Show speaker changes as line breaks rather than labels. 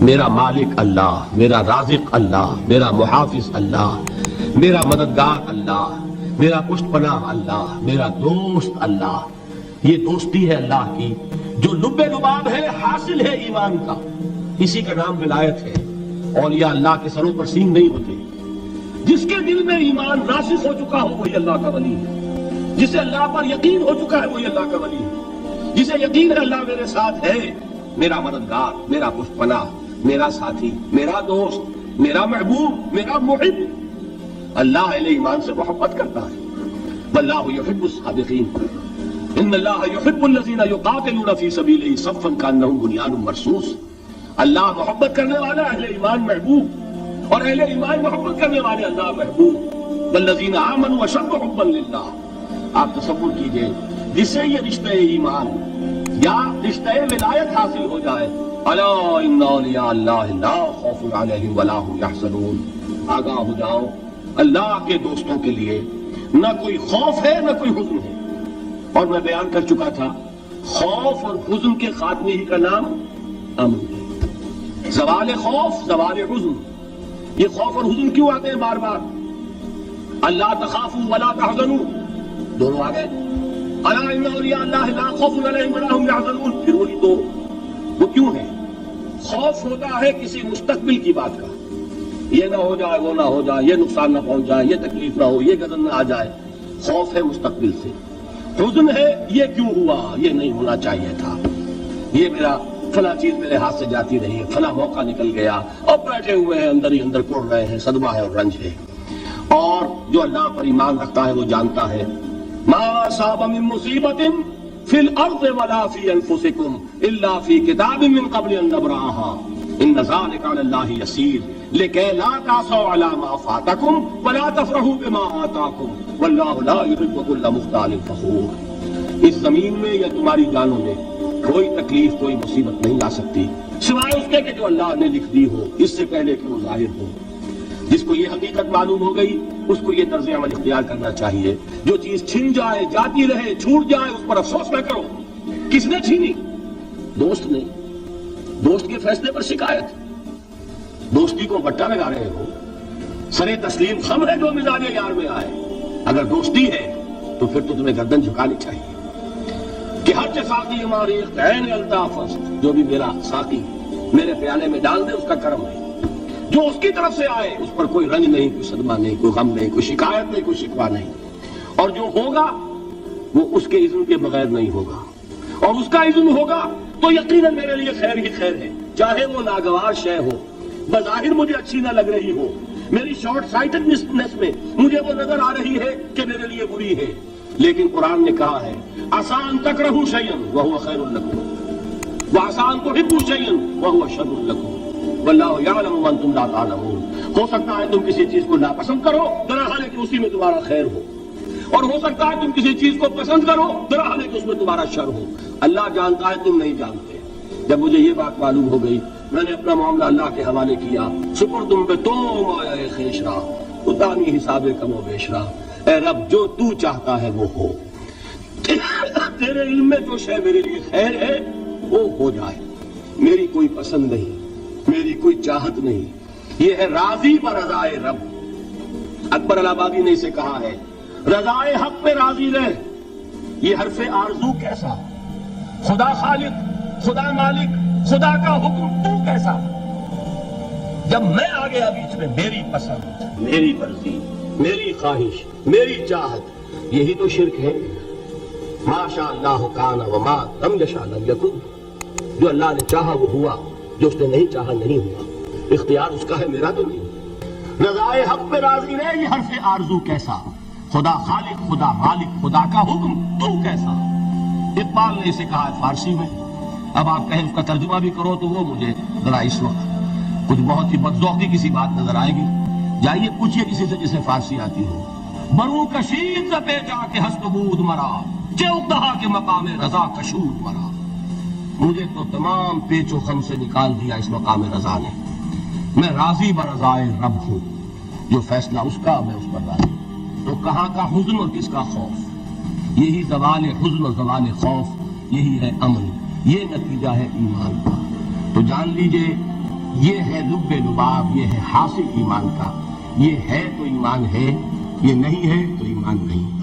میرا مالک اللہ، میرا رازق اللہ، میرا محافظ اللہ، میرا مددگار اللہ، میرا پشت پناہ اللہ، میرا دوست اللہ. یہ دوستی ہے اللہ کی جو لب لباب ہے، حاصل ہے ایمان کا. اسی کا نام ولایت ہے. اولیاء اللہ کے سروں پر سینگ نہیں ہوتے. جس کے دل میں ایمان راسخ ہو چکا ہو وہی اللہ کا ولی ہے. جسے اللہ پر یقین ہو چکا ہے وہی اللہ کا ولی ہے. جسے یقین ہے اللہ میرے ساتھ ہے، میرا مددگار، میرا پشت پناہ، میرا ساتھی، میرا دوست، میرا محبوب، میرا محب. اللہ اہل ایمان سے محبت کرتا ہے. واللہ یحب الصادقین. ان اللہ یحب الذین یقاتلون فی سبیلہ صفا کانہم بنیان مرصوص. اللہ محبت کرنے والا، اہل ایمان محبوب، اور اہل ایمان محبت کرنے والے اللہ محبوب. والذین آمنوا اشد حبا للہ. آپ تصور کیجئے جسے یہ رشتہ ایمان یا رشتہ ولایت حاصل ہو جائے، الا ان اولیاء اللہ لا خوف علیہم ولا هم یحزنون. آگاہ ہو جاؤ، اللہ کے دوستوں کے لیے نہ کوئی خوف ہے نہ کوئی حزن ہے. اور میں بیان کر چکا تھا خوف اور حزن کے خاتمے ہی کا نام امن ہے. زوال خوف، زوال حزن. یہ خوف اور حزن کیوں آتے ہیں بار بار؟ اللہ تخافوا ولا تحزنوا، دونوں آ گئے. الا ان اولیاء اللہ لا خوف علیہم ولا هم یحزنون، پھر وہی دو. وہ کیوں ہے؟ خوف ہوتا ہے کسی مستقبل کی بات کا، یہ نہ ہو جائے، وہ نہ ہو جائے، یہ نقصان نہ پہنچ جائے، یہ تکلیف نہ ہو، یہ غضب نہ آ جائے. خوف ہے مستقبل سے. حزن ہے یہ کیوں ہوا، یہ نہیں ہونا چاہیے تھا، یہ میرا فلاں چیز میرے ہاتھ سے جاتی رہی، فلاں موقع نکل گیا، اور بیٹھے ہوئے ہیں اندر ہی اندر کوڑ رہے ہیں. صدمہ ہے اور رنج ہے. اور جو اللہ پر ایمان رکھتا ہے وہ جانتا ہے ما اصاب من مصیبت فی الارض ولا فی انفسکم الا فی کتاب من قبل ان نبرأها ان ذلک علی اللہ یسیر لکی لا تعصوا علی ما فاتکم ولا تفرحوا بما آتاکم واللہ لا یحب کل مختال فخور. اس زمین میں یا تمہاری جانوں میں کوئی تکلیف، کوئی مصیبت نہیں آ سکتی سوائے اس کے کہ جو اللہ نے لکھ دی ہو اس سے پہلے کہ وہ ظاہر ہو. جس کو یہ حقیقت معلوم ہو گئی اس کو یہ طرز عمل اختیار کرنا چاہیے. جو چیز چھن جائے، جاتی رہے، چھوٹ جائے، اس پر افسوس نہ کرو. کس نے چھینی؟ دوست نے. دوست کے فیصلے پر شکایت. دوستی کو بٹا لگا رہے ہو. سرے تسلیم خم ہے جو مزاج یار میں آئے. اگر دوستی ہے تو پھر تو تمہیں گردن جھکانی چاہیے کہ ہر ساقی ہماری عین الطاف، جو بھی میرا ساقی میرے پیالے میں ڈال دے اس کا کرم ہے. جو اس کی طرف سے آئے اس پر کوئی رنج نہیں، کوئی صدمہ نہیں، کوئی غم نہیں، کوئی شکایت نہیں، کوئی شکوہ نہیں. اور جو ہوگا وہ اس کے اذن کے بغیر نہیں ہوگا، اور اس کا اذن ہوگا تو یقیناً میرے لیے خیر ہی خیر ہے. چاہے وہ ناگوار شے ہو، بظاہر مجھے اچھی نہ لگ رہی ہو، میری شارٹ سائٹڈنس میں مجھے وہ نظر آ رہی ہے کہ میرے لیے بری ہے، لیکن قرآن نے کہا ہے عسیٰ ان تکرہوا شیئا وہو خیر لکم وعسیٰ ان تحبوا شیئا وہو شر لکم واللہ یعلم وانتم لا تعلمون. ہو سکتا ہے تم کسی چیز کو ناپسند کرو درحال کہ اسی میں تمہارا خیر ہو، اور ہو سکتا ہے تم کسی چیز کو پسند کرو درحال کہ اس میں تمہارا شر ہو. اللہ جانتا ہے، تم نہیں جانتے. جب مجھے یہ بات معلوم ہو گئی میں نے اپنا معاملہ اللہ کے حوالے کیا. سپر تم پہ تو مایا خیش راہ اتانی حساب کم و بیش راہ. اے رب جو تو چاہتا ہے وہ ہو. تیرے علم میں جو شے میرے لیے خیر ہے وہ ہو جائے. میری کوئی پسند نہیں، میری کوئی چاہت نہیں. یہ ہے راضی برضائے رب. اکبر الہآبادی نے اسے کہا ہے رضائے حق پہ راضی رہ. یہ حرف آرزو کیسا؟ خدا خالق، خدا مالک، خدا کا حکم تو کیسا؟ جب میں آ گیا بیچ میں میری پسند، میری مرضی، میری خواہش، میری چاہت، یہی تو شرک ہے. ما شاء اللہ کان وما لم یشاء لم یکن. جو اللہ نے چاہا وہ ہوا، جو اس نے نہیں چاہا نہیں ہوا. اختیار اس کا ہے، میرا تو نہیں. رضائے حق پہ راضی رہے، یہ حرف آرزو کیسا؟ خدا خالق، خدا مالک، خدا کا حکم تو کیسا؟ اقبال نے اسے کہا ہے فارسی میں. اب آپ کہیں اس کا ترجمہ بھی کرو تو وہ مجھے ذرا اس وقت کچھ بہت ہی بدذوقی کسی بات نظر آئے گی. جائیے پوچھئے کسی سے جسے فارسی آتی ہو. برو کشید ز پہ جا کے ہست بود مرا چے اقدہا کے مقام رضا کشود مرا. مجھے تو تمام پیچ و خم سے نکال دیا اس مقام رضا نے. میں راضی برضائے رب ہوں. جو فیصلہ اس کا میں اس پر راضی. تو کہاں کا حزن اور کس کا خوف؟ یہی زوال حزن اور زوال خوف، یہی ہے امن. یہ نتیجہ ہے ایمان کا. تو جان لیجئے یہ ہے لب لباب، یہ ہے حاصل ایمان کا. یہ ہے تو ایمان ہے، یہ نہیں ہے تو ایمان نہیں.